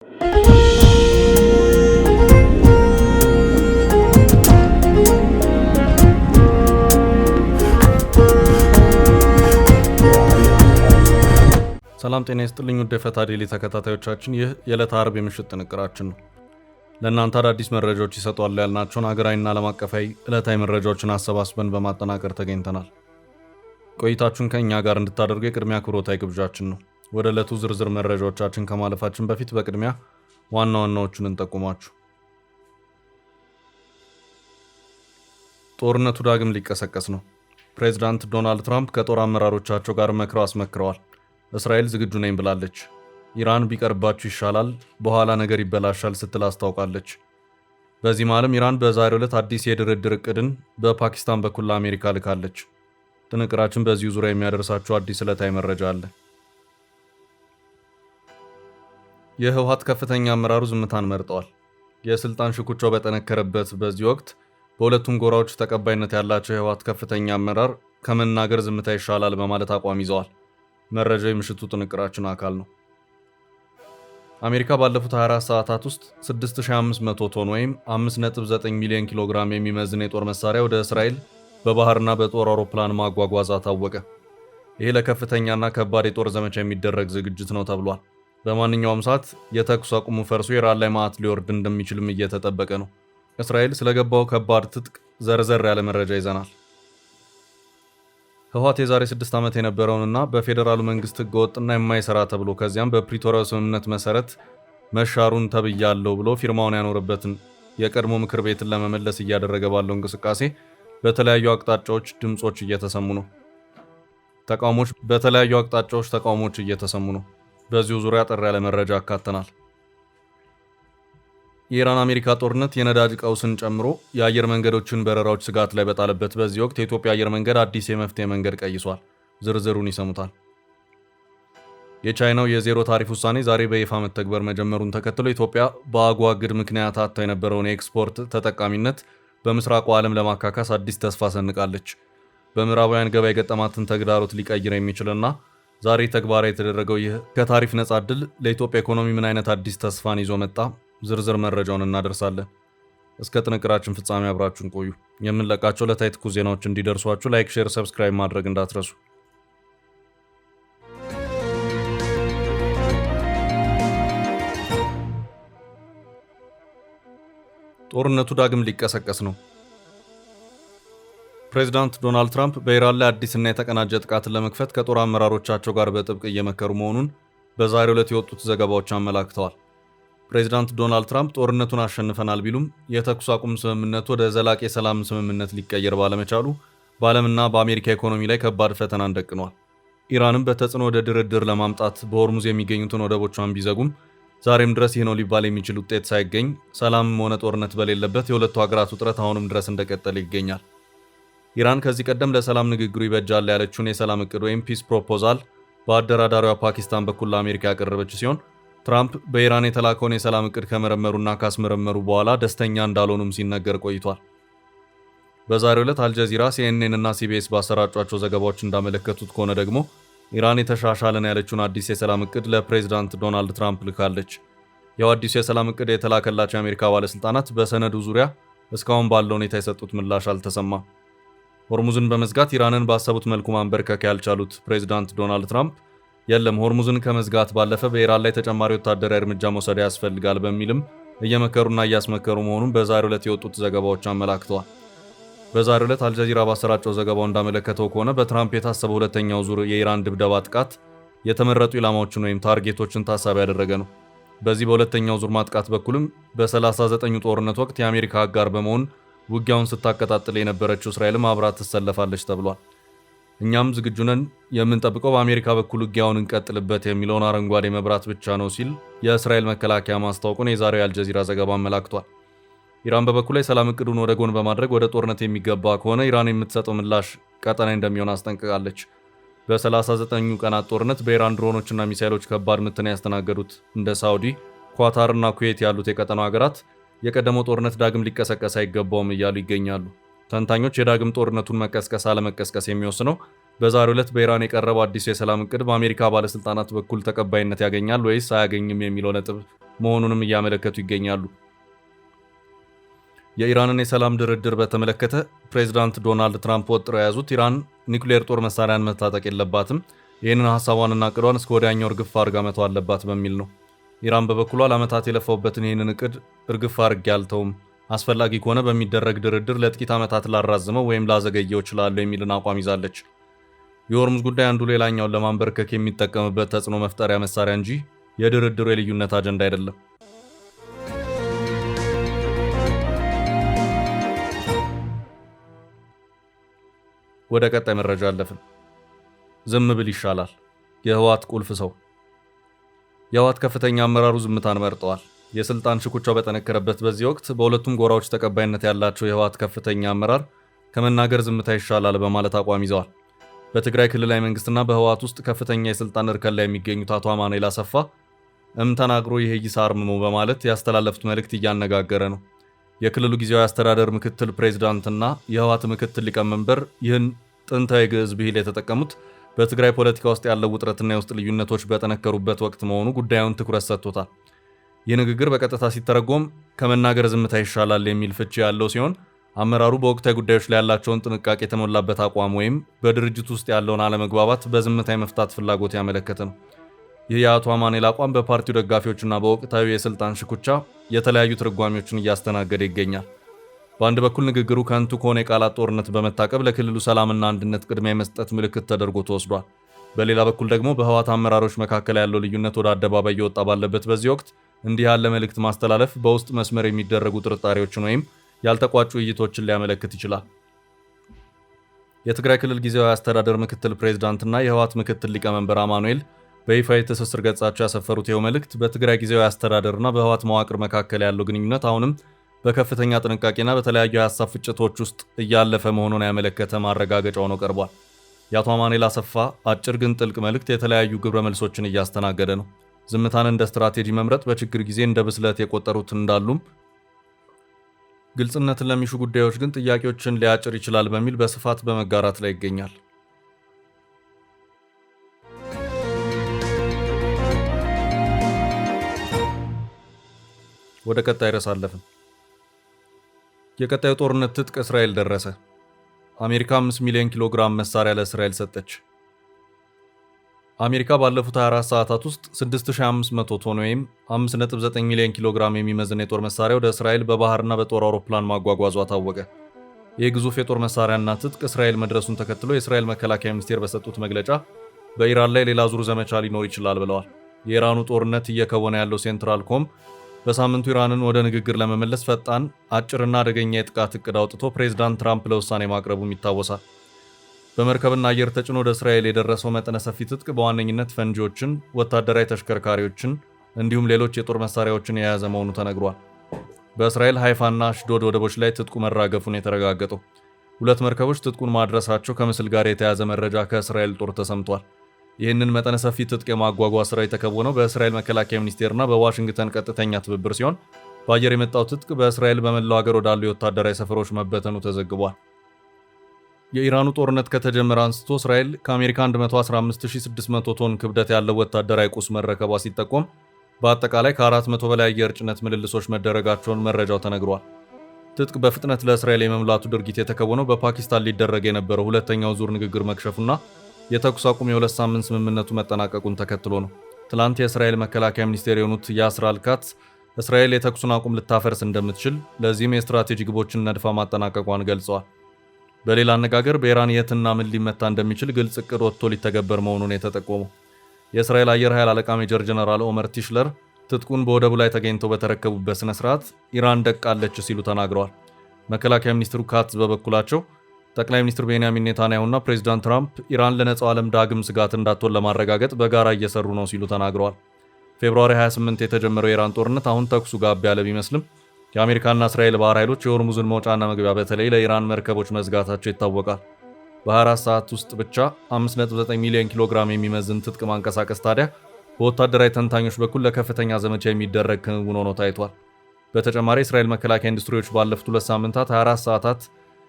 ሰላም ጤና ይስጥልኝ ውድ የፈታ ዴሊ ተከታታዮቻችን፣ ይህ የዕለተ ዓርብ የምሽት ጥንቅራችን ነው። ለእናንተ አዳዲስ መረጃዎች ይሰጧሉ ያልናቸውን ሀገራዊና ዓለም አቀፋዊ ዕለታዊ መረጃዎችን አሰባስበን በማጠናቀር ተገኝተናል። ቆይታችሁን ከእኛ ጋር እንድታደርጉ የቅድሚያ አክብሮታዊ ግብዣችን ነው። ወደ ዕለቱ ዝርዝር መረጃዎቻችን ከማለፋችን በፊት በቅድሚያ ዋና ዋናዎቹን እንጠቁማችሁ። ጦርነቱ ዳግም ሊቀሰቀስ ነው። ፕሬዚዳንት ዶናልድ ትራምፕ ከጦር አመራሮቻቸው ጋር መክረው አስመክረዋል። እስራኤል ዝግጁ ነኝ ብላለች። ኢራን ቢቀርባችሁ ይሻላል፣ በኋላ ነገር ይበላሻል ስትል አስታውቃለች። በዚህ መሃልም ኢራን በዛሬው ዕለት አዲስ የድርድር እቅድን በፓኪስታን በኩል ለአሜሪካ ልካለች። ጥንቅራችን በዚሁ ዙሪያ የሚያደርሳችሁ አዲስ ዕለታዊ መረጃ አለ። የህወሓት ከፍተኛ አመራሩ ዝምታን መርጠዋል። የስልጣን ሽኩቻው በጠነከረበት በዚህ ወቅት በሁለቱም ጎራዎች ተቀባይነት ያላቸው የህወሓት ከፍተኛ አመራር ከመናገር ዝምታ ይሻላል በማለት አቋም ይዘዋል። መረጃው የምሽቱ ጥንቅራችን አካል ነው። አሜሪካ ባለፉት 24 ሰዓታት ውስጥ 6500 ቶን ወይም 5.9 ሚሊዮን ኪሎ ግራም የሚመዝን የጦር መሳሪያ ወደ እስራኤል በባህርና በጦር አውሮፕላን ማጓጓዝ ታወቀ። ይሄ ለከፍተኛና ከባድ የጦር ዘመቻ የሚደረግ ዝግጅት ነው ተብሏል። በማንኛውም ሰዓት የተኩስ አቁሙ ፈርሶ ኢራን ላይ ማዕት ሊወርድ እንደሚችልም እየተጠበቀ ነው። እስራኤል ስለገባው ከባድ ትጥቅ ዘርዘር ያለ መረጃ ይዘናል። ህወሓት የዛሬ 6 ዓመት የነበረውንና በፌዴራሉ መንግስት ህገወጥና የማይሰራ ተብሎ ከዚያም በፕሪቶሪያው ስምምነት መሰረት መሻሩን ተብያለው ብሎ ፊርማውን ያኖረበትን የቀድሞ ምክር ቤትን ለመመለስ እያደረገ ባለው እንቅስቃሴ በተለያዩ አቅጣጫዎች ድምጾች እየተሰሙ ነው። ተቃውሞች እየተሰሙ ነው። በዚሁ ዙሪያ አጠር ያለ መረጃ አካተናል። የኢራን አሜሪካ ጦርነት የነዳጅ ቀውስን ጨምሮ የአየር መንገዶችን በረራዎች ስጋት ላይ በጣለበት በዚህ ወቅት የኢትዮጵያ አየር መንገድ አዲስ የመፍትሄ መንገድ ቀይሷል። ዝርዝሩን ይሰሙታል። የቻይናው የዜሮ ታሪፍ ውሳኔ ዛሬ በይፋ መተግበር መጀመሩን ተከትሎ ኢትዮጵያ በአጎዋ እግድ ምክንያት አጥታ የነበረውን የኤክስፖርት ተጠቃሚነት በምስራቁ ዓለም ለማካካስ አዲስ ተስፋ ሰንቃለች። በምዕራባውያን ገበያ የገጠማትን ተግዳሮት ሊቀይር የሚችልና ዛሬ ተግባራዊ የተደረገው ይህ ከታሪፍ ነጻ ዕድል ለኢትዮጵያ ኢኮኖሚ ምን አይነት አዲስ ተስፋን ይዞ መጣ? ዝርዝር መረጃውን እናደርሳለን። እስከ ጥንቅራችን ፍጻሜ አብራችሁን ቆዩ። የምንለቃቸው ዕለታዊ ትኩስ ዜናዎች እንዲደርሷችሁ ላይክ፣ ሼር፣ ሰብስክራይብ ማድረግ እንዳትረሱ። ጦርነቱ ዳግም ሊቀሰቀስ ነው። ፕሬዚዳንት ዶናልድ ትራምፕ በኢራን ላይ አዲስና የተቀናጀ ጥቃትን ለመክፈት ከጦር አመራሮቻቸው ጋር በጥብቅ እየመከሩ መሆኑን በዛሬው ዕለት የወጡት ዘገባዎች አመላክተዋል። ፕሬዚዳንት ዶናልድ ትራምፕ ጦርነቱን አሸንፈናል ቢሉም የተኩስ አቁም ስምምነቱ ወደ ዘላቂ የሰላም ስምምነት ሊቀየር ባለመቻሉ በዓለምና በአሜሪካ ኢኮኖሚ ላይ ከባድ ፈተናን ደቅኗል። ኢራንም በተጽዕኖ ወደ ድርድር ለማምጣት በሆርሙዝ የሚገኙትን ወደቦቿን ቢዘጉም ዛሬም ድረስ ይህ ነው ሊባል የሚችል ውጤት ሳይገኝ ሰላምም ሆነ ጦርነት በሌለበት የሁለቱ ሀገራት ውጥረት አሁንም ድረስ እንደቀጠለ ይገኛል። ኢራን ከዚህ ቀደም ለሰላም ንግግሩ ይበጃል ያለችውን የሰላም እቅድ ወይም ፒስ ፕሮፖዛል በአደራዳሪዋ ፓኪስታን በኩል ለአሜሪካ ያቀረበች ሲሆን ትራምፕ በኢራን የተላከውን የሰላም እቅድ ከመረመሩና ካስመረመሩ በኋላ ደስተኛ እንዳልሆኑም ሲነገር ቆይቷል። በዛሬው ዕለት አልጀዚራ፣ ሲኤንኤን እና ሲቢኤስ ባሰራጯቸው ዘገባዎች እንዳመለከቱት ከሆነ ደግሞ ኢራን የተሻሻለን ያለችውን አዲስ የሰላም እቅድ ለፕሬዚዳንት ዶናልድ ትራምፕ ልካለች። ያው አዲሱ የሰላም እቅድ የተላከላቸው የአሜሪካ ባለስልጣናት በሰነዱ ዙሪያ እስካሁን ባለው ሁኔታ የሰጡት ምላሽ አልተሰማም። ሆርሙዝን በመዝጋት ኢራንን ባሰቡት መልኩ ማንበርከክ ያልቻሉት ፕሬዚዳንት ዶናልድ ትራምፕ የለም ሆርሙዝን ከመዝጋት ባለፈ በኢራን ላይ ተጨማሪ ወታደራዊ እርምጃ መውሰድ ያስፈልጋል በሚልም እየመከሩና እያስመከሩ መሆኑን በዛሬው ዕለት የወጡት ዘገባዎች አመላክተዋል። በዛሬው ዕለት አልጀዚራ ባሰራጨው ዘገባው እንዳመለከተው ከሆነ በትራምፕ የታሰበው ሁለተኛው ዙር የኢራን ድብደባ ጥቃት የተመረጡ ኢላማዎችን ወይም ታርጌቶችን ታሳቢ ያደረገ ነው። በዚህ በሁለተኛው ዙር ማጥቃት በኩልም በ39ኙ ጦርነት ወቅት የአሜሪካ አጋር በመሆን ውጊያውን ስታቀጣጥል የነበረችው እስራኤልም አብራ ትሰለፋለች ተብሏል። እኛም ዝግጁ ነን፣ የምንጠብቀው በአሜሪካ በኩል ውጊያውን እንቀጥልበት የሚለውን አረንጓዴ መብራት ብቻ ነው ሲል የእስራኤል መከላከያ ማስታወቁን የዛሬው የአልጀዚራ ዘገባ አመላክቷል። ኢራን በበኩል ላይ ሰላም እቅዱን ወደ ጎን በማድረግ ወደ ጦርነት የሚገባ ከሆነ ኢራን የምትሰጠው ምላሽ ቀጠና እንደሚሆን አስጠንቅቃለች። በ39ኙ ቀናት ጦርነት በኢራን ድሮኖችና ሚሳይሎች ከባድ ምትን ያስተናገዱት እንደ ሳውዲ፣ ኳታርና ኩዌት ያሉት የቀጠናው ሀገራት የቀደመው ጦርነት ዳግም ሊቀሰቀስ አይገባውም እያሉ ይገኛሉ። ተንታኞች የዳግም ጦርነቱን መቀስቀስ አለመቀስቀስ የሚወስነው በዛሬው ዕለት በኢራን የቀረበው አዲስ የሰላም እቅድ በአሜሪካ ባለስልጣናት በኩል ተቀባይነት ያገኛል ወይስ አያገኝም የሚለው ነጥብ መሆኑንም እያመለከቱ ይገኛሉ። የኢራንን የሰላም ድርድር በተመለከተ ፕሬዝዳንት ዶናልድ ትራምፕ ወጥረው የያዙት ኢራን ኒውክሌር ጦር መሳሪያን መታጠቅ የለባትም፣ ይህንን ሐሳቧንና ዕቅዷን እስከ ወዲያኛው እርግፍ አድርጋ መተው አለባት በሚል ነው። ኢራን በበኩሏ ለዓመታት የለፋውበትን ይህንን ዕቅድ እርግፍ አድርጌ አልተውም፣ አስፈላጊ ከሆነ በሚደረግ ድርድር ለጥቂት ዓመታት ላራዝመው ወይም ላዘገየው እችላለሁ የሚልን አቋም ይዛለች። የሆርሙዝ ጉዳይ አንዱ ሌላኛውን ለማንበርከክ የሚጠቀምበት ተጽዕኖ መፍጠሪያ መሳሪያ እንጂ የድርድሩ የልዩነት አጀንዳ አይደለም። ወደ ቀጣይ መረጃ አለፍን። ዝም ብል ይሻላል። የህወሓት ቁልፍ ሰው። የህወሓት ከፍተኛ አመራሩ ዝምታን መርጠዋል። የስልጣን ሽኩቻው በጠነከረበት በዚህ ወቅት በሁለቱም ጎራዎች ተቀባይነት ያላቸው የህወሓት ከፍተኛ አመራር ከመናገር ዝምታ ይሻላል በማለት አቋም ይዘዋል። በትግራይ ክልላዊ መንግስትና በህወሓት ውስጥ ከፍተኛ የስልጣን እርከን ላይ የሚገኙት አቶ አማኑኤል አሰፋ ተናግሮ ይሄ ይሳርምሙ በማለት ያስተላለፉት መልእክት እያነጋገረ ነው። የክልሉ ጊዜያዊ አስተዳደር ምክትል ፕሬዝዳንትና የህወሓት ምክትል ሊቀመንበር ይህን ጥንታዊ ግዕዝ ብሂል የተጠቀሙት በትግራይ ፖለቲካ ውስጥ ያለው ውጥረትና የውስጥ ልዩነቶች በጠነከሩበት ወቅት መሆኑ ጉዳዩን ትኩረት ሰጥቶታል። ይህ ንግግር በቀጥታ ሲተረጎም ከመናገር ዝምታ ይሻላል የሚል ፍቺ ያለው ሲሆን አመራሩ በወቅታዊ ጉዳዮች ላይ ያላቸውን ጥንቃቄ የተሞላበት አቋም ወይም በድርጅቱ ውስጥ ያለውን አለመግባባት በዝምታ የመፍታት ፍላጎት ያመለከተ ነው። ይህ የአቶ አማኑኤል አቋም በፓርቲው ደጋፊዎችና በወቅታዊ የስልጣን ሽኩቻ የተለያዩ ትርጓሜዎችን እያስተናገደ ይገኛል። በአንድ በኩል ንግግሩ ከንቱ ከሆነ የቃላት ጦርነት በመታቀብ ለክልሉ ሰላምና አንድነት ቅድሚያ የመስጠት ምልክት ተደርጎ ተወስዷል። በሌላ በኩል ደግሞ በህወሓት አመራሮች መካከል ያለው ልዩነት ወደ አደባባይ እየወጣ ባለበት በዚህ ወቅት እንዲህ ያለ መልእክት ማስተላለፍ በውስጥ መስመር የሚደረጉ ጥርጣሬዎችን ወይም ያልተቋጩ ውይይቶችን ሊያመለክት ይችላል። የትግራይ ክልል ጊዜያዊ አስተዳደር ምክትል ፕሬዝዳንትና የህወሓት ምክትል ሊቀመንበር አማኑኤል በይፋዊ ትስስር ገጻቸው ያሰፈሩት ይኸው መልእክት በትግራይ ጊዜያዊ አስተዳደርና በህወሓት መዋቅር መካከል ያለው ግንኙነት አሁንም በከፍተኛ ጥንቃቄና በተለያዩ የሀሳብ ፍጭቶች ውስጥ እያለፈ መሆኑን ያመለከተ ማረጋገጫ ሆኖ ቀርቧል። የአቶ አማኑኤል አሰፋ አጭር ግን ጥልቅ መልእክት የተለያዩ ግብረ መልሶችን እያስተናገደ ነው። ዝምታን እንደ ስትራቴጂ መምረጥ በችግር ጊዜ እንደ ብስለት የቆጠሩት እንዳሉም፣ ግልጽነትን ለሚሹ ጉዳዮች ግን ጥያቄዎችን ሊያጭር ይችላል በሚል በስፋት በመጋራት ላይ ይገኛል። ወደ ቀጣይ ርዕስ አለፍን። የቀጣዩ ጦርነት ትጥቅ እስራኤል ደረሰ። አሜሪካ 5 ሚሊዮን ኪሎ ግራም መሳሪያ ለእስራኤል ሰጠች። አሜሪካ ባለፉት 24 ሰዓታት ውስጥ 6500 ቶን ወይም 5.9 ሚሊዮን ኪሎ ግራም የሚመዝን የጦር መሳሪያ ወደ እስራኤል በባህርና በጦር አውሮፕላን ማጓጓዟ ታወቀ። ይህ ግዙፍ የጦር መሳሪያና ትጥቅ እስራኤል መድረሱን ተከትሎ የእስራኤል መከላከያ ሚኒስቴር በሰጡት መግለጫ በኢራን ላይ ሌላ ዙር ዘመቻ ሊኖር ይችላል ብለዋል። የኢራኑ ጦርነት እየከወነ ያለው ሴንትራል ኮም በሳምንቱ ኢራንን ወደ ንግግር ለመመለስ ፈጣን፣ አጭርና አደገኛ የጥቃት እቅድ አውጥቶ ፕሬዝዳንት ትራምፕ ለውሳኔ ማቅረቡም ይታወሳል። በመርከብና አየር ተጭኖ ወደ እስራኤል የደረሰው መጠነ ሰፊ ትጥቅ በዋነኝነት ፈንጂዎችን፣ ወታደራዊ ተሽከርካሪዎችን እንዲሁም ሌሎች የጦር መሳሪያዎችን የያዘ መሆኑ ተነግሯል። በእስራኤል ሃይፋና አሽዶድ ወደቦች ላይ ትጥቁ መራገፉን የተረጋገጠው 2 መርከቦች ትጥቁን ማድረሳቸው ከምስል ጋር የተያዘ መረጃ ከእስራኤል ጦር ተሰምቷል። ይህንን መጠነ ሰፊ ትጥቅ የማጓጓዝ ስራ የተከወነው በእስራኤል መከላከያ ሚኒስቴርና በዋሽንግተን ቀጥተኛ ትብብር ሲሆን በአየር የመጣው ትጥቅ በእስራኤል በመላው ሀገር ወዳሉ የወታደራዊ ሰፈሮች መበተኑ ተዘግቧል። የኢራኑ ጦርነት ከተጀመረ አንስቶ እስራኤል ከአሜሪካ 115600 ቶን ክብደት ያለው ወታደራዊ ቁስ መረከቧ ሲጠቆም በአጠቃላይ ከ400 በላይ አየር ጭነት ምልልሶች መደረጋቸውን መረጃው ተነግሯል። ትጥቅ በፍጥነት ለእስራኤል የመምላቱ ድርጊት የተከወነው በፓኪስታን ሊደረግ የነበረው ሁለተኛው ዙር ንግግር መክሸፉና የተኩስ አቁም የ2 ሳምንት ስምምነቱ መጠናቀቁን ተከትሎ ነው። ትላንት የእስራኤል መከላከያ ሚኒስቴር የሆኑት ያስር አልካትስ እስራኤል የተኩሱን አቁም ልታፈርስ እንደምትችል፣ ለዚህም የስትራቴጂ ግቦችን ነድፋ ማጠናቀቋን ገልጸዋል። በሌላ አነጋገር በኢራን የትና ምን ሊመታ እንደሚችል ግልጽ እቅድ ወጥቶ ሊተገበር መሆኑን የተጠቆመው የእስራኤል አየር ኃይል አለቃ ሜጀር ጀነራል ኦመር ቲሽለር ትጥቁን በወደቡ ላይ ተገኝተው በተረከቡበት ስነ ስርዓት ኢራን ደቃለች ሲሉ ተናግረዋል። መከላከያ ሚኒስትሩ ካትዝ በበኩላቸው ጠቅላይ ሚኒስትር ቤንያሚን ኔታንያሁና ፕሬዚዳንት ትራምፕ ኢራን ለነጻው ዓለም ዳግም ስጋት እንዳትሆን ለማረጋገጥ በጋራ እየሰሩ ነው ሲሉ ተናግረዋል። ፌብሩዋሪ 28 የተጀመረው የኢራን ጦርነት አሁን ተኩሱ ጋብ ያለ ቢመስልም የአሜሪካና እስራኤል ባህር ኃይሎች የሆርሙዝን መውጫና መግቢያ በተለይ ለኢራን መርከቦች መዝጋታቸው ይታወቃል። በ24 ሰዓት ውስጥ ብቻ 5.9 ሚሊዮን ኪሎ ግራም የሚመዝን ትጥቅ ማንቀሳቀስ ታዲያ በወታደራዊ ተንታኞች በኩል ለከፍተኛ ዘመቻ የሚደረግ ክንውን ሆኖ ታይቷል። በተጨማሪ የእስራኤል መከላከያ ኢንዱስትሪዎች ባለፉት 2 ሳምንታት 24 ሰዓታት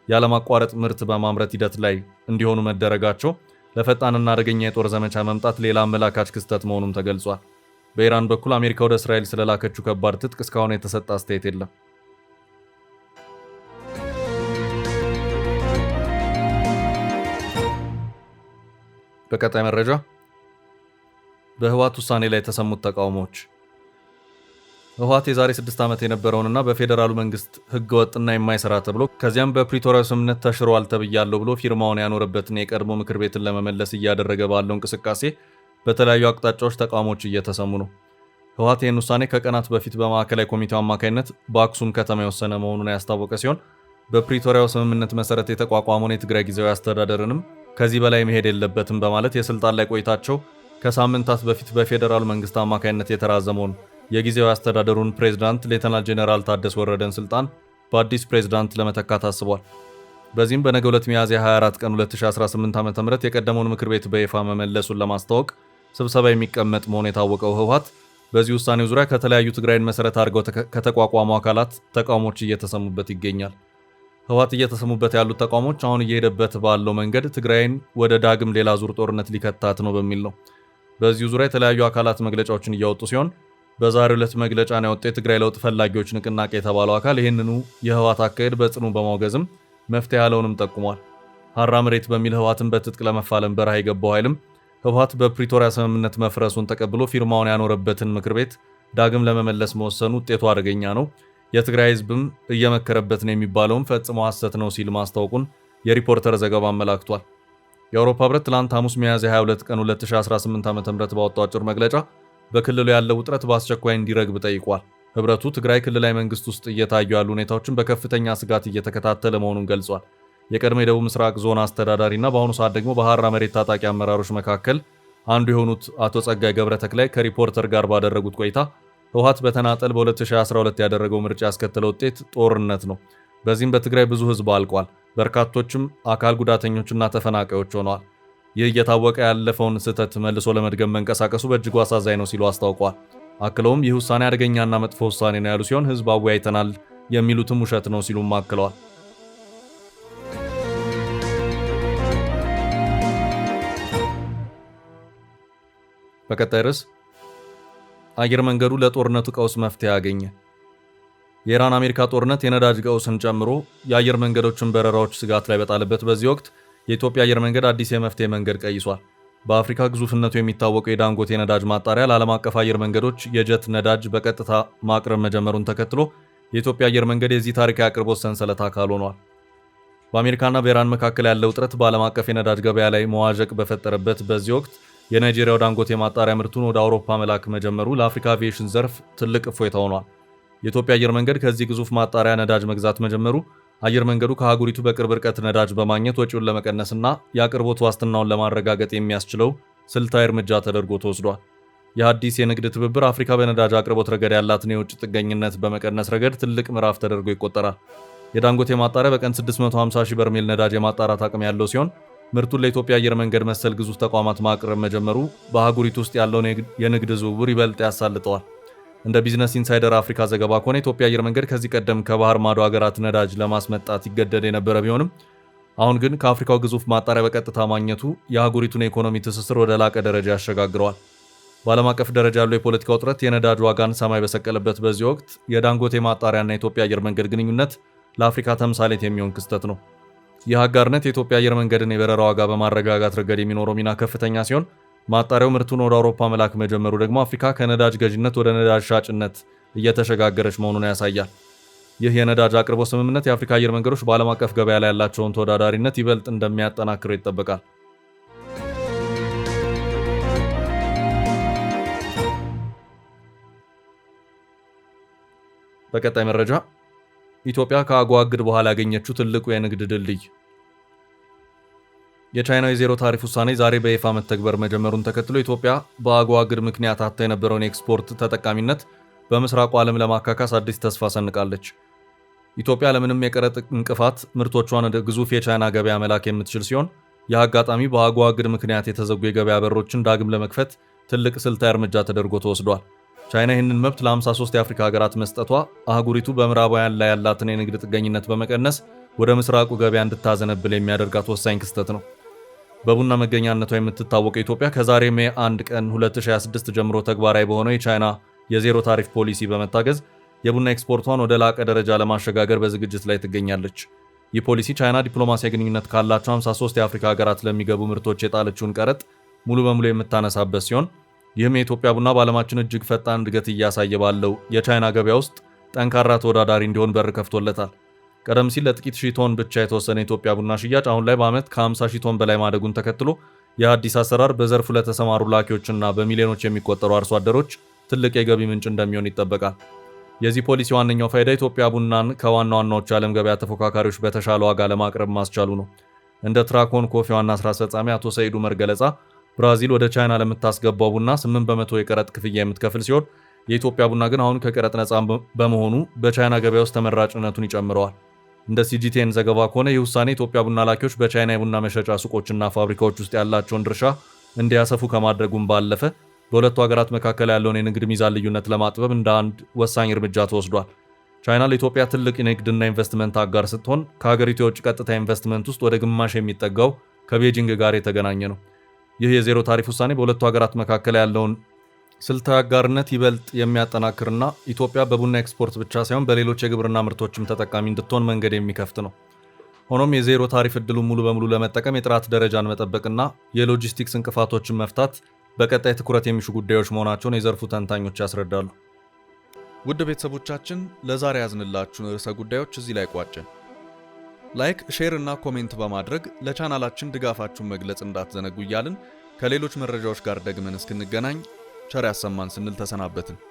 ያለማቋረጥ ምርት በማምረት ሂደት ላይ እንዲሆኑ መደረጋቸው ለፈጣንና አደገኛ የጦር ዘመቻ መምጣት ሌላ አመላካች ክስተት መሆኑም ተገልጿል። በኢራን በኩል አሜሪካ ወደ እስራኤል ስለላከችው ከባድ ትጥቅ እስካሁን የተሰጠ አስተያየት የለም። በቀጣይ መረጃ በህወሓት ውሳኔ ላይ የተሰሙት ተቃውሞዎች። ህወሓት የዛሬ 6 ዓመት የነበረውንና በፌዴራሉ መንግስት ህገ ወጥና የማይሰራ ተብሎ ከዚያም በፕሪቶሪያው ስምምነት ተሽሯል ተብያለሁ ብሎ ፊርማውን ያኖረበትን የቀድሞ ምክር ቤትን ለመመለስ እያደረገ ባለው እንቅስቃሴ በተለያዩ አቅጣጫዎች ተቃውሞዎች እየተሰሙ ነው። ህወሓት ይህን ውሳኔ ከቀናት በፊት በማዕከላዊ ኮሚቴው አማካኝነት በአክሱም ከተማ የወሰነ መሆኑን ያስታወቀ ሲሆን በፕሪቶሪያው ስምምነት መሰረት የተቋቋመውን የትግራይ ጊዜያዊ አስተዳደርንም ከዚህ በላይ መሄድ የለበትም በማለት የስልጣን ላይ ቆይታቸው ከሳምንታት በፊት በፌዴራል መንግስት አማካኝነት የተራዘመውን የጊዜያዊ አስተዳደሩን ፕሬዝዳንት ሌተናል ጄኔራል ታደሰ ወረደን ስልጣን በአዲስ ፕሬዝዳንት ለመተካት አስቧል። በዚህም በነገው ዕለት ሚያዝያ 24 ቀን 2018 ዓ.ም የቀደመውን ምክር ቤት በይፋ መመለሱን ለማስታወቅ ስብሰባ የሚቀመጥ መሆኑ የታወቀው ህወሓት በዚህ ውሳኔው ዙሪያ ከተለያዩ ትግራይን መሰረት አድርገው ከተቋቋሙ አካላት ተቃውሞች እየተሰሙበት ይገኛል። ህወሓት እየተሰሙበት ያሉት ተቃውሞች አሁን እየሄደበት ባለው መንገድ ትግራይን ወደ ዳግም ሌላ ዙር ጦርነት ሊከታት ነው በሚል ነው። በዚሁ ዙሪያ የተለያዩ አካላት መግለጫዎችን እያወጡ ሲሆን በዛሬው ዕለት መግለጫን ያወጣው የትግራይ ለውጥ ፈላጊዎች ንቅናቄ የተባለው አካል ይህንኑ የህወሓት አካሄድ በጽኑ በማውገዝም መፍትሄ ያለውንም ጠቁሟል። ሀራ መሬት በሚል ህወሓትን በትጥቅ ለመፋለም በረሃ የገባው ኃይልም ህወሓት በፕሪቶሪያ ስምምነት መፍረሱን ተቀብሎ ፊርማውን ያኖረበትን ምክር ቤት ዳግም ለመመለስ መወሰኑ ውጤቱ አደገኛ ነው፣ የትግራይ ህዝብም እየመከረበት ነው የሚባለውም ፈጽሞ ሐሰት ነው ሲል ማስታወቁን የሪፖርተር ዘገባ አመላክቷል። የአውሮፓ ህብረት ትላንት ሐሙስ ሚያዝያ 22 ቀን 2018 ዓ.ም ባወጣው አጭር መግለጫ በክልሉ ያለው ውጥረት በአስቸኳይ እንዲረግብ ጠይቋል። ህብረቱ ትግራይ ክልላዊ መንግስት ውስጥ እየታዩ ያሉ ሁኔታዎችን በከፍተኛ ስጋት እየተከታተለ መሆኑን ገልጿል። የቀድሞ የደቡብ ምስራቅ ዞን አስተዳዳሪና በአሁኑ ሰዓት ደግሞ በሀራ መሬት ታጣቂ አመራሮች መካከል አንዱ የሆኑት አቶ ጸጋይ ገብረ ተክላይ ከሪፖርተር ጋር ባደረጉት ቆይታ ህወሓት በተናጠል በ2012 ያደረገው ምርጫ ያስከተለው ውጤት ጦርነት ነው። በዚህም በትግራይ ብዙ ህዝብ አልቋል፣ በርካቶችም አካል ጉዳተኞችና ተፈናቃዮች ሆነዋል። ይህ እየታወቀ ያለፈውን ስህተት መልሶ ለመድገም መንቀሳቀሱ በእጅጉ አሳዛኝ ነው ሲሉ አስታውቀዋል። አክለውም ይህ ውሳኔ አደገኛና መጥፎ ውሳኔ ነው ያሉ ሲሆን ህዝብ አወያይተናል የሚሉትም ውሸት ነው ሲሉም አክለዋል። በቀጣይ ርዕስ አየር መንገዱ ለጦርነቱ ቀውስ መፍትሄ አገኘ። የኢራን አሜሪካ ጦርነት የነዳጅ ቀውስን ጨምሮ የአየር መንገዶችን በረራዎች ስጋት ላይ በጣለበት በዚህ ወቅት የኢትዮጵያ አየር መንገድ አዲስ የመፍትሄ መንገድ ቀይሷል። በአፍሪካ ግዙፍነቱ የሚታወቀው የዳንጎቴ ነዳጅ ማጣሪያ ለዓለም አቀፍ አየር መንገዶች የጀት ነዳጅ በቀጥታ ማቅረብ መጀመሩን ተከትሎ የኢትዮጵያ አየር መንገድ የዚህ ታሪካዊ አቅርቦት ሰንሰለት አካል ሆኗል። በአሜሪካና በኢራን መካከል ያለው ውጥረት በዓለም አቀፍ የነዳጅ ገበያ ላይ መዋዠቅ በፈጠረበት በዚህ ወቅት የናይጄሪያው ዳንጎቴ ማጣሪያ ምርቱን ወደ አውሮፓ መላክ መጀመሩ ለአፍሪካ አቪዬሽን ዘርፍ ትልቅ እፎይታ ሆኗል። የኢትዮጵያ አየር መንገድ ከዚህ ግዙፍ ማጣሪያ ነዳጅ መግዛት መጀመሩ አየር መንገዱ ከአህጉሪቱ በቅርብ ርቀት ነዳጅ በማግኘት ወጪውን ለመቀነስና የአቅርቦት ዋስትናውን ለማረጋገጥ የሚያስችለው ስልታዊ እርምጃ ተደርጎ ተወስዷል። የአዲስ የንግድ ትብብር አፍሪካ በነዳጅ አቅርቦት ረገድ ያላትን የውጭ ጥገኝነት በመቀነስ ረገድ ትልቅ ምዕራፍ ተደርጎ ይቆጠራል። የዳንጎቴ ማጣሪያ በቀን 650 ሺህ በርሜል ነዳጅ የማጣራት አቅም ያለው ሲሆን ምርቱን ለኢትዮጵያ አየር መንገድ መሰል ግዙፍ ተቋማት ማቅረብ መጀመሩ በአህጉሪቱ ውስጥ ያለውን የንግድ ዝውውር ይበልጥ ያሳልጠዋል። እንደ ቢዝነስ ኢንሳይደር አፍሪካ ዘገባ ከሆነ የኢትዮጵያ አየር መንገድ ከዚህ ቀደም ከባህር ማዶ ሀገራት ነዳጅ ለማስመጣት ይገደድ የነበረ ቢሆንም አሁን ግን ከአፍሪካው ግዙፍ ማጣሪያ በቀጥታ ማግኘቱ የአህጉሪቱን የኢኮኖሚ ትስስር ወደ ላቀ ደረጃ ያሸጋግረዋል። በዓለም አቀፍ ደረጃ ያለው የፖለቲካ ውጥረት የነዳጅ ዋጋን ሰማይ በሰቀለበት በዚህ ወቅት የዳንጎቴ ማጣሪያና የኢትዮጵያ አየር መንገድ ግንኙነት ለአፍሪካ ተምሳሌት የሚሆን ክስተት ነው። ይህ አጋርነት የኢትዮጵያ አየር መንገድን የበረራ ዋጋ በማረጋጋት ረገድ የሚኖረው ሚና ከፍተኛ ሲሆን ማጣሪያው ምርቱን ወደ አውሮፓ መላክ መጀመሩ ደግሞ አፍሪካ ከነዳጅ ገዥነት ወደ ነዳጅ ሻጭነት እየተሸጋገረች መሆኑን ያሳያል። ይህ የነዳጅ አቅርቦት ስምምነት የአፍሪካ አየር መንገዶች በዓለም አቀፍ ገበያ ላይ ያላቸውን ተወዳዳሪነት ይበልጥ እንደሚያጠናክረው ይጠበቃል። በቀጣይ መረጃ ኢትዮጵያ ከአጎዋ እግድ በኋላ ያገኘችው ትልቁ የንግድ ድልድይ። የቻይናው የዜሮ ታሪፍ ውሳኔ ዛሬ በይፋ መተግበር መጀመሩን ተከትሎ ኢትዮጵያ በአጎዋ እግድ ምክንያት አጥታ የነበረውን የኤክስፖርት ተጠቃሚነት በምስራቁ ዓለም ለማካካስ አዲስ ተስፋ ሰንቃለች። ኢትዮጵያ ለምንም የቀረጥ እንቅፋት ምርቶቿን ወደ ግዙፍ የቻይና ገበያ መላክ የምትችል ሲሆን ይህ አጋጣሚ በአጎዋ እግድ ምክንያት የተዘጉ የገበያ በሮችን ዳግም ለመክፈት ትልቅ ስልታዊ እርምጃ ተደርጎ ተወስዷል። ቻይና ይህንን መብት ለ53 የአፍሪካ ሀገራት መስጠቷ አህጉሪቱ በምዕራባውያን ላይ ያላትን የንግድ ጥገኝነት በመቀነስ ወደ ምስራቁ ገበያ እንድታዘነብል የሚያደርጋት ወሳኝ ክስተት ነው። በቡና መገኛነቷ የምትታወቀው ኢትዮጵያ ከዛሬ ሜይ 1 ቀን 2026 ጀምሮ ተግባራዊ በሆነው የቻይና የዜሮ ታሪፍ ፖሊሲ በመታገዝ የቡና ኤክስፖርቷን ወደ ላቀ ደረጃ ለማሸጋገር በዝግጅት ላይ ትገኛለች። ይህ ፖሊሲ ቻይና ዲፕሎማሲያዊ ግንኙነት ካላቸው 53 የአፍሪካ ሀገራት ለሚገቡ ምርቶች የጣለችውን ቀረጥ ሙሉ በሙሉ የምታነሳበት ሲሆን ይህም የኢትዮጵያ ቡና በዓለማችን እጅግ ፈጣን እድገት እያሳየ ባለው የቻይና ገበያ ውስጥ ጠንካራ ተወዳዳሪ እንዲሆን በር ከፍቶለታል። ቀደም ሲል ለጥቂት ሺህ ቶን ብቻ የተወሰነ የኢትዮጵያ ቡና ሽያጭ አሁን ላይ በዓመት ከ50 ሺህ ቶን በላይ ማደጉን ተከትሎ የአዲስ አሰራር በዘርፉ ለተሰማሩ ላኪዎችና በሚሊዮኖች የሚቆጠሩ አርሶ አደሮች ትልቅ የገቢ ምንጭ እንደሚሆን ይጠበቃል። የዚህ ፖሊሲ ዋነኛው ፋይዳ ኢትዮጵያ ቡናን ከዋና ዋናዎቹ የዓለም ገበያ ተፎካካሪዎች በተሻለ ዋጋ ለማቅረብ ማስቻሉ ነው። እንደ ትራኮን ኮፊ ዋና ስራ አስፈጻሚ አቶ ሰይዱ ኡመር ገለጻ ብራዚል ወደ ቻይና ለምታስገባው ቡና 8% የቀረጥ ክፍያ የምትከፍል ሲሆን የኢትዮጵያ ቡና ግን አሁን ከቀረጥ ነፃ በመሆኑ በቻይና ገበያ ውስጥ ተመራጭነቱን ይጨምረዋል። እንደ ሲጂቲኤን ዘገባ ከሆነ ይህ ውሳኔ ኢትዮጵያ ቡና ላኪዎች በቻይና የቡና መሸጫ ሱቆችና ፋብሪካዎች ውስጥ ያላቸውን ድርሻ እንዲያሰፉ ከማድረጉም ባለፈ በሁለቱ ሀገራት መካከል ያለውን የንግድ ሚዛን ልዩነት ለማጥበብ እንደ አንድ ወሳኝ እርምጃ ተወስዷል። ቻይና ለኢትዮጵያ ትልቅ የንግድና ኢንቨስትመንት አጋር ስትሆን ከሀገሪቱ የውጭ ቀጥታ ኢንቨስትመንት ውስጥ ወደ ግማሽ የሚጠጋው ከቤጂንግ ጋር የተገናኘ ነው። ይህ የዜሮ ታሪፍ ውሳኔ በሁለቱ ሀገራት መካከል ያለውን ስልታዊ አጋርነት ይበልጥ የሚያጠናክርና ኢትዮጵያ በቡና ኤክስፖርት ብቻ ሳይሆን በሌሎች የግብርና ምርቶችም ተጠቃሚ እንድትሆን መንገድ የሚከፍት ነው። ሆኖም የዜሮ ታሪፍ እድሉን ሙሉ በሙሉ ለመጠቀም የጥራት ደረጃን መጠበቅና የሎጂስቲክስ እንቅፋቶችን መፍታት በቀጣይ ትኩረት የሚሹ ጉዳዮች መሆናቸውን የዘርፉ ተንታኞች ያስረዳሉ። ውድ ቤተሰቦቻችን ለዛሬ ያዝንላችሁን ርዕሰ ጉዳዮች እዚህ ላይ ቋጨን። ላይክ፣ ሼር እና ኮሜንት በማድረግ ለቻናላችን ድጋፋችሁን መግለጽ እንዳትዘነጉ እያልን ከሌሎች መረጃዎች ጋር ደግመን እስክንገናኝ ቸር ያሰማን ስንል ተሰናበትን።